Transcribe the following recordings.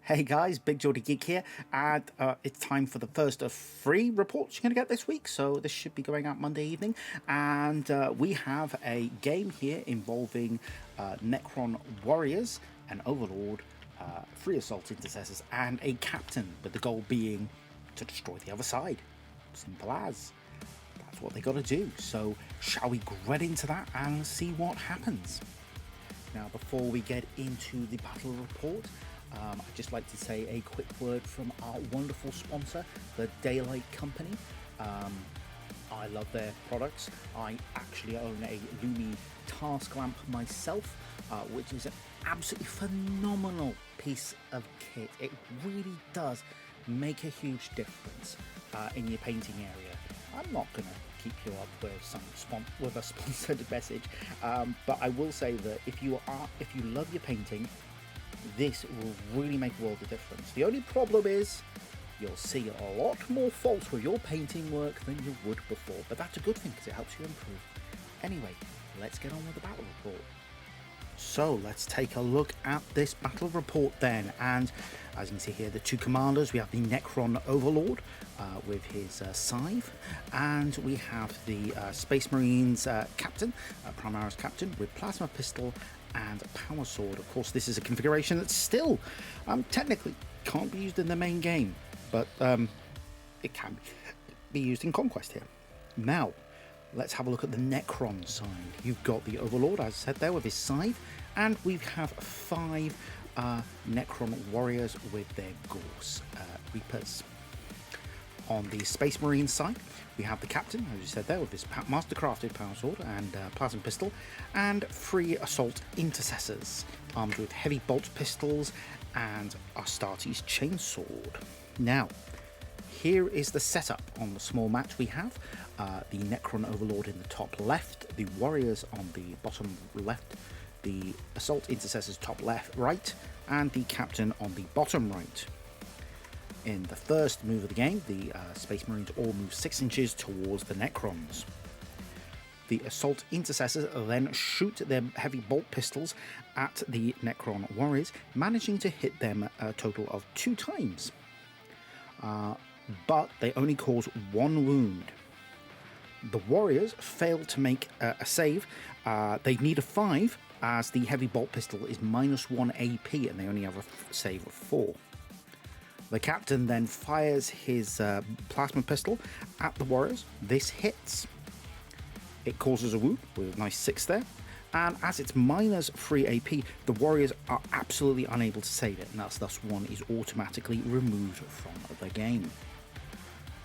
Hey guys, Big Geordie Geek here, and it's time for the first of 3 reports you're going to get this week, so this should be going out Monday evening, and we have a game here involving Necron warriors, an overlord, 3 assault intercessors, and a captain, with the goal being to destroy the other side. Simple as. That's what they got to do, so shall we get into that and see what happens? Now, before we get into the battle report, I'd just like to say a quick word from our wonderful sponsor, the Daylight Company. I love their products. I actually own a Lumi task lamp myself, which is an absolutely phenomenal piece of kit. It really does make a huge difference in your painting area. I'm not going to keep you up with a sponsored message, but I will say that if you love your painting, this will really make a world of difference. The only problem is you'll see a lot more faults with your painting work than you would before, but that's a good thing because it helps you improve. Anyway, let's get on with the battle report. So let's take a look at this battle report then, and as you can see here, the 2 commanders. We have the Necron Overlord with his scythe, and we have the Space Marines captain, Primaris captain, with plasma pistol and power sword. Of course, this is a configuration that still technically can't be used in the main game, but it can be used in Conquest here. Now, let's have a look at the Necron side. You've got the Overlord, as I said there, with his scythe, and we have 5 Necron warriors with their Gorse Reapers. On the Space Marine side, we have the captain, as you said there, with his mastercrafted power sword and plasma pistol, and 3 assault intercessors armed with heavy bolt pistols and Astartes chainsword. Now, here is the setup on the small match. We have the Necron Overlord in the top left, the warriors on the bottom left, the assault intercessors top left, right, and the captain on the bottom right. In the first move of the game, the Space Marines all move 6 inches towards the Necrons. The assault intercessors then shoot their heavy bolt pistols at the Necron warriors, managing to hit them a total of 2 times. But they only cause 1 wound. The warriors fail to make a save. They need a 5, as the heavy bolt pistol is -1 AP and they only have a save of 4. The captain then fires his plasma pistol at the warriors. This hits. It causes a wound with a nice 6 there. And as it's -3 AP, the warriors are absolutely unable to save it, and thus 1 is automatically removed from the game.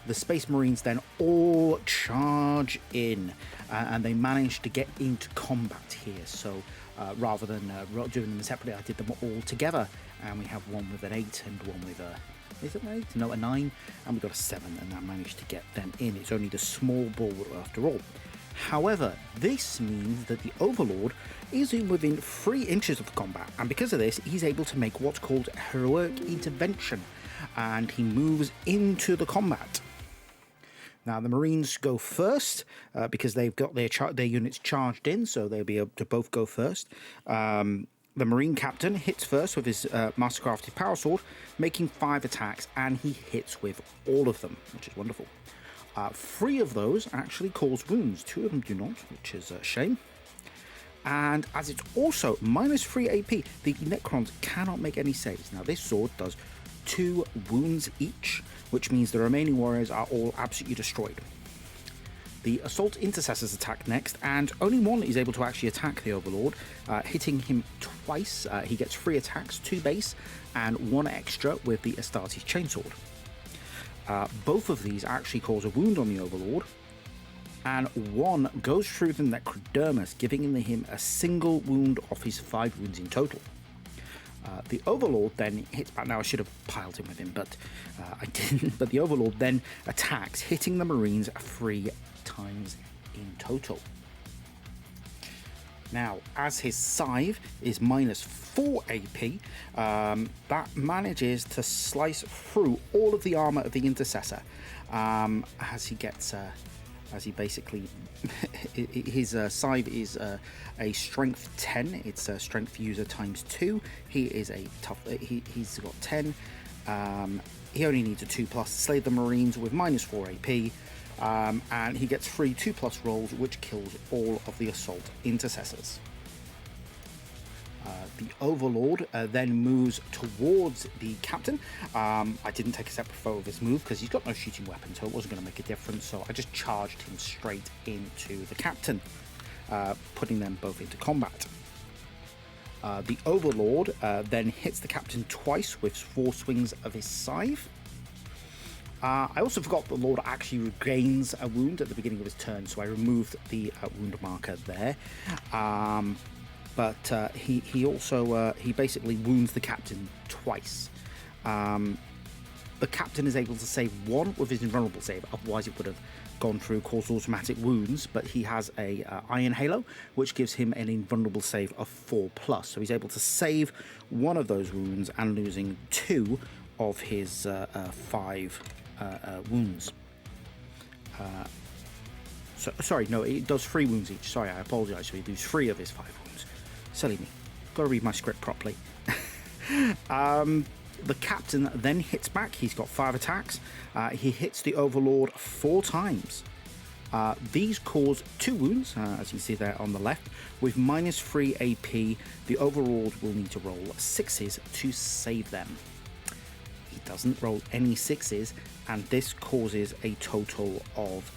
The Space Marines then all charge in, and they manage to get into combat here. So rather than doing them separately, I did them all together, and we have 1 with an 8 and 1 with a... Is it an 8? No, a 9, and we got a 7, and I managed to get them in. It's only the small ball after all. However, this means that the Overlord is within 3 inches of the combat, and because of this, he's able to make what's called heroic intervention, and he moves into the combat. Now, the Marines go first because they've got their units charged in, so they'll be able to both go first. The Marine captain hits first with his mastercrafted power sword, making 5 attacks, and he hits with all of them, which is wonderful. 3 of those actually cause wounds, 2 of them do not, which is a shame. And as it's also -3 AP, the Necrons cannot make any saves. Now, this sword does 2 wounds each, which means the remaining warriors are all absolutely destroyed. The assault intercessors attack next, and only 1 is able to actually attack the Overlord, hitting him twice. He gets 3 attacks, 2 base, and 1 extra with the Astartes chainsword. Both of these actually cause a wound on the Overlord, and 1 goes through the necrodermis, giving him a single wound off his 5 wounds in total. The Overlord then hits back. Now, I should have piled him with him, but I didn't. But the Overlord then attacks, hitting the Marines 3 times in total. Now, as his scythe is -4 AP, that manages to slice through all of the armor of the intercessor as he gets as he basically his scythe is a strength 10. It's a strength user times 2. He is a tough. He's got 10. He only needs a 2+ to slay the Marines with -4 AP, and he gets 3 2+ rolls, which kills all of the assault intercessors. The Overlord then moves towards the Captain. I didn't take a separate photo of his move because he's got no shooting weapon, so it wasn't going to make a difference. So I just charged him straight into the Captain, putting them both into combat. The Overlord then hits the Captain twice with 4 swings of his scythe. I also forgot the Lord actually regains a wound at the beginning of his turn, so I removed the wound marker there. But he also he basically wounds the Captain twice. The Captain is able to save 1 with his invulnerable save, otherwise it would have gone through, caused automatic wounds, but he has a Iron Halo, which gives him an invulnerable save of 4+, so he's able to save 1 of those wounds and losing 2 of his 5 wounds. Sorry, no, it does 3 wounds each. Sorry, I apologise. So he loses 3 of his 5 wounds. Silly me. Got to read my script properly. The Captain then hits back. He's got 5 attacks. He hits the Overlord 4 times. These cause 2 wounds, as you see there on the left. With -3 AP, the Overlord will need to roll 6s to save them. He doesn't roll any 6s, and this causes a total of,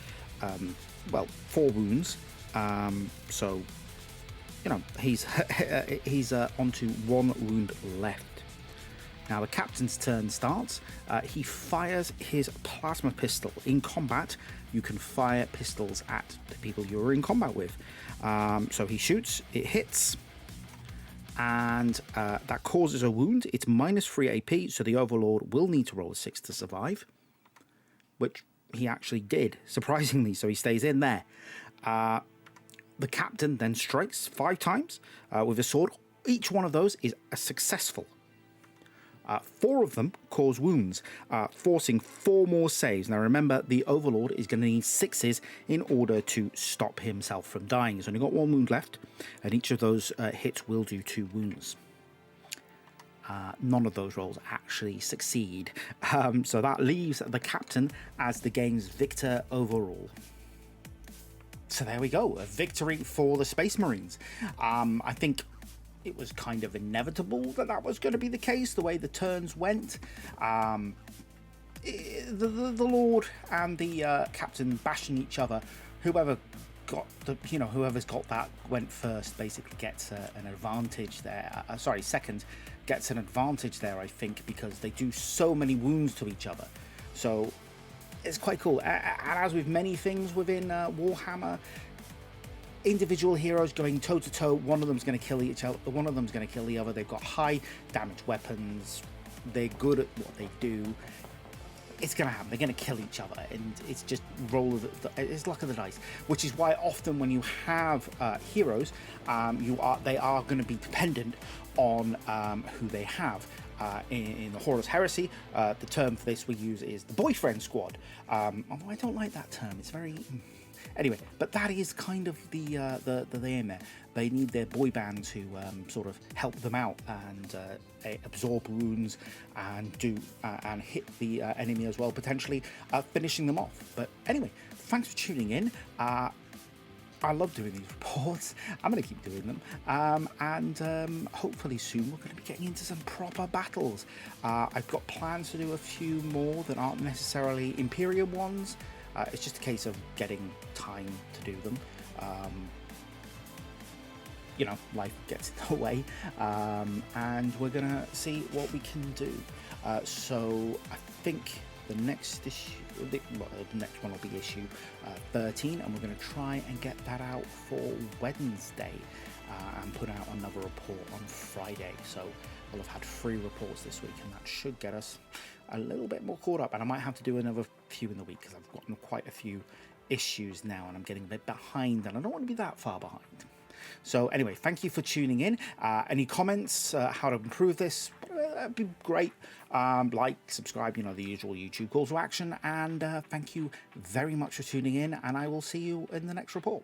4 wounds. So, you know, he's onto 1 wound left. Now the Captain's turn starts. He fires his plasma pistol. In combat, you can fire pistols at the people you're in combat with. So he shoots, it hits, and that causes a wound. It's -3 AP, so the Overlord will need to roll a 6 to survive, which he actually did, surprisingly, so he stays in there. The Captain then strikes 5 times with a sword. Each one of those is a successful. 4 of them cause wounds, forcing 4 more saves. Now remember, the Overlord is going to need 6s in order to stop himself from dying. He's only got 1 wound left, and each of those hits will do 2 wounds. None of those rolls actually succeed. So that leaves the Captain as the game's victor overall. So there we go, a victory for the Space Marines. I think it was kind of inevitable that was going to be the case, the way the turns went. The Lord and the Captain bashing each other. Whoever's got that went first basically gets an advantage there. Second gets an advantage there, I think, because they do so many wounds to each other. So it's quite cool. And as with many things within Warhammer, individual heroes going toe to toe, one of them's going to kill each other, one of them's going to kill the other. They've got high damage weapons, they're good at what they do. It's going to happen. They're going to kill each other, and it's just it's luck of the dice. Which is why often when you have heroes, they are going to be dependent on who they have. In the Horus Heresy, the term for this we use is the boyfriend squad. Although I don't like that term. It's very anyway. But that is kind of the aim there. They need their boy band to sort of help them out and absorb wounds and and hit the enemy as well, potentially finishing them off. But anyway, thanks for tuning in. I love doing these reports. I'm going to keep doing them. And hopefully soon we're going to be getting into some proper battles. I've got plans to do a few more that aren't necessarily Imperium ones. It's just a case of getting time to do them. Life gets in the way. And we're going to see what we can do. So I think the next issue, the next one will be issue 13, and we're going to try and get that out for Wednesday and put out another report on Friday. So we'll have had 3 reports this week, and that should get us a little bit more caught up. And I might have to do another few in the week because I've gotten quite a few issues now, and I'm getting a bit behind, and I don't want to be that far behind. So anyway, thank you for tuning in. Any comments, how to improve this, that'd be great. Like, subscribe, you know, the usual YouTube calls to action. And thank you very much for tuning in, and I will see you in the next report.